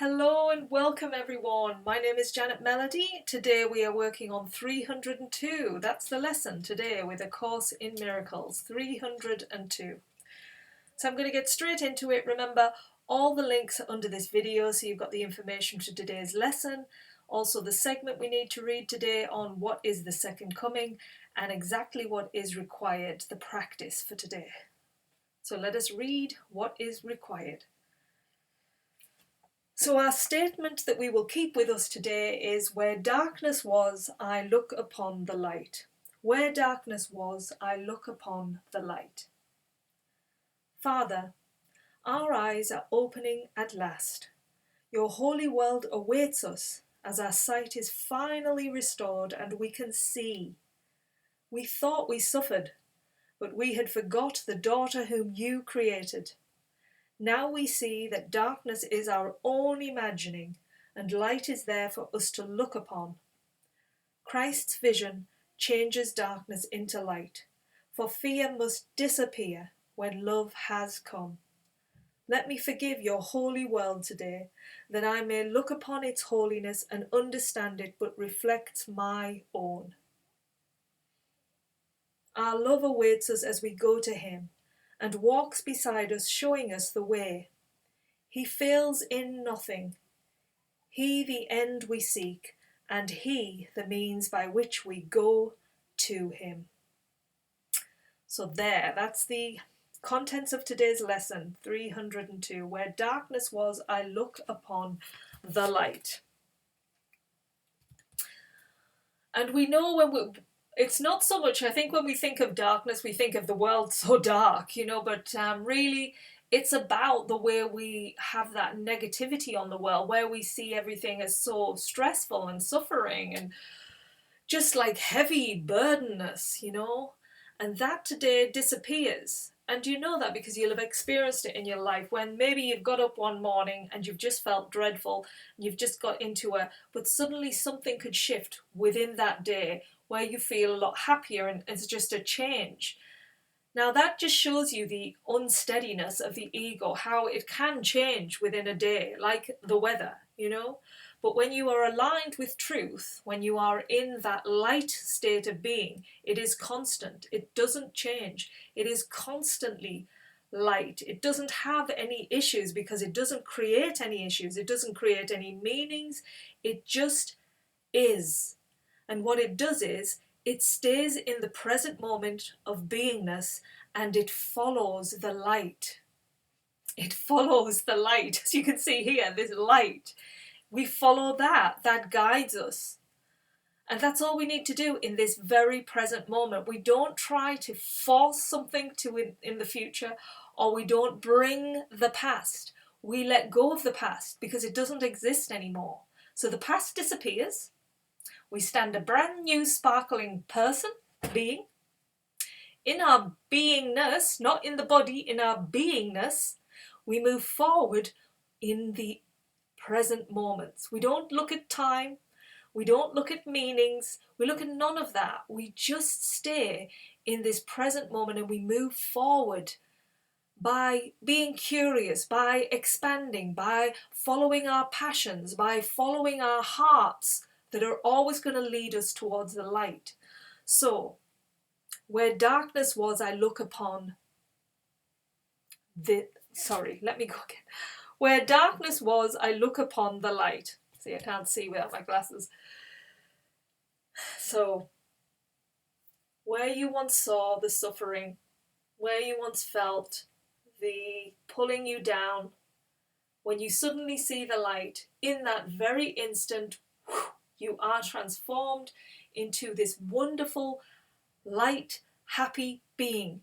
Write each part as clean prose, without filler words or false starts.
Hello and welcome everyone. My name is Janet Melody. Today we are working on 302. That's the lesson today with A Course in Miracles, 302. So I'm going to get straight into it. Remember, all the links are under this video, so you've got the information for today's lesson. Also the segment we need to read today on what is the second coming and exactly what is required, the practice for today. So let us read what is required. So our statement that we will keep with us today is, where darkness was, I look upon the light. Where darkness was, I look upon the light. Father, our eyes are opening at last. Your holy world awaits us as our sight is finally restored and we can see. We thought we suffered, but we had forgot the daughter whom you created. Now we see that darkness is our own imagining, and light is there for us to look upon. Christ's vision changes darkness into light, for fear must disappear when love has come. Let me forgive your holy world today, that I may look upon its holiness and understand it but reflects my own. Our love awaits us as we go to him, and walks beside us, showing us the way. He fails in nothing. He the end we seek, and he the means by which we go to him. So that's the contents of today's lesson, 302. Where darkness was, I look upon the light. And we know it's not so much, I think when we think of darkness, we think of the world so dark, but really it's about the way we have that negativity on the world, where we see everything as so stressful and suffering and just like heavy burdenness, and that today disappears. And you know that because you'll have experienced it in your life, when maybe you've got up one morning and you've just felt dreadful, and you've just got but suddenly something could shift within that day where you feel a lot happier and it's just a change. Now that just shows you the unsteadiness of the ego, how it can change within a day, like the weather, But when you are aligned with truth, when you are in that light state of being, it is constant. It doesn't change. It is constantly light. It doesn't have any issues because it doesn't create any issues. It doesn't create any meanings. It just is. And what it does is, it stays in the present moment of beingness and it follows the light. It follows the light. As you can see here, this light. We follow that guides us. And that's all we need to do in this very present moment. We don't try to force something in the future, or we don't bring the past. We let go of the past because it doesn't exist anymore. So the past disappears. We stand a brand new sparkling person, being. In our beingness, not in the body, in our beingness, we move forward in the present moments. We don't look at time, we don't look at meanings, we look at none of that. We just stay in this present moment and we move forward by being curious, by expanding, by following our passions, by following our hearts that are always going to lead us towards the light. So, where darkness was, I look upon Where darkness was, I look upon the light. See, I can't see without my glasses. So, where you once saw the suffering, where you once felt the pulling you down, when you suddenly see the light, in that very instant, you are transformed into this wonderful, light, happy being,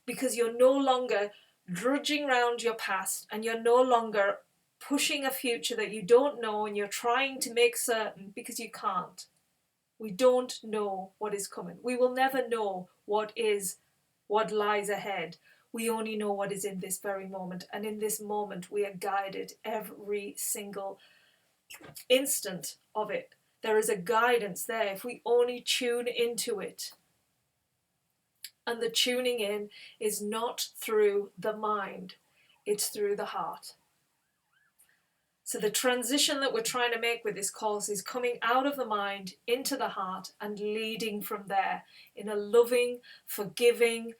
because you're no longer drudging around your past and you're no longer pushing a future that you don't know and you're trying to make certain, because you can't. We don't know what is coming. We will never know what lies ahead. We only know what is in this very moment, and in this moment we are guided every single instant of it. There is a guidance there if we only tune into it. And the tuning in is not through the mind, it's through the heart. So the transition that we're trying to make with this course is coming out of the mind into the heart and leading from there in a loving, forgiving,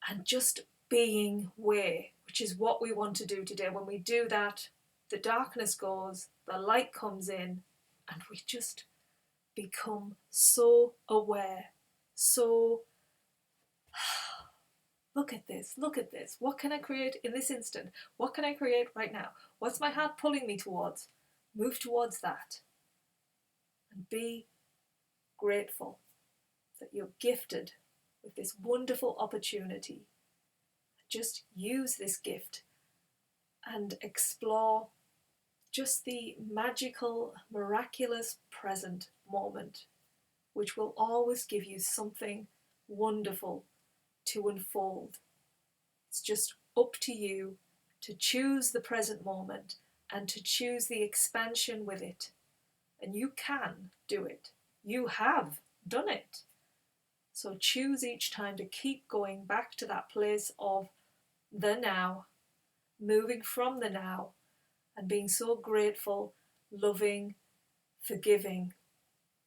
and just being way, which is what we want to do today. When we do that, the darkness goes, the light comes in, and we just become so aware, so look at this, look at this. What can I create in this instant? What can I create right now? What's my heart pulling me towards? Move towards that. And be grateful that you're gifted with this wonderful opportunity. Just use this gift and explore just the magical, miraculous present moment, which will always give you something wonderful to unfold. It's just up to you to choose the present moment and to choose the expansion with it. And you can do it. You have done it. So choose each time to keep going back to that place of the now, moving from the now, and being so grateful, loving, forgiving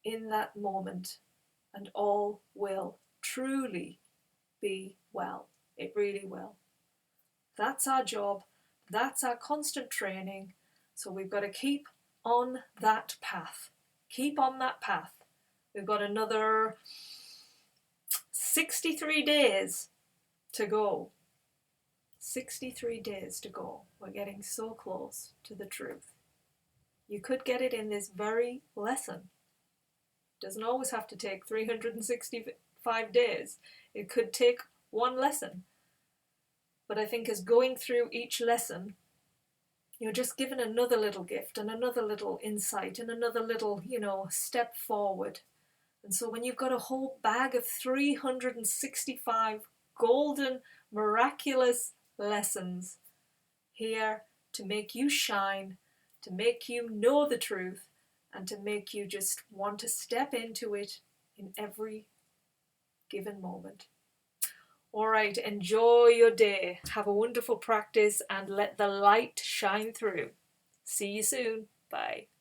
in that moment, and all will truly be well. It really will. That's our job. That's our constant training. So we've got to keep on that path. Keep on that path. We've got another 63 days to go. 63 days to go. We're getting so close to the truth. You could get it in this very lesson. It doesn't always have to take 365 days. It could take one lesson. But I think as going through each lesson, you're just given another little gift and another little insight and another little, step forward. And so when you've got a whole bag of 365 golden, miraculous lessons here to make you shine, to make you know the truth, and to make you just want to step into it in every given moment. All right, enjoy your day. Have a wonderful practice and let the light shine through. See you soon. Bye.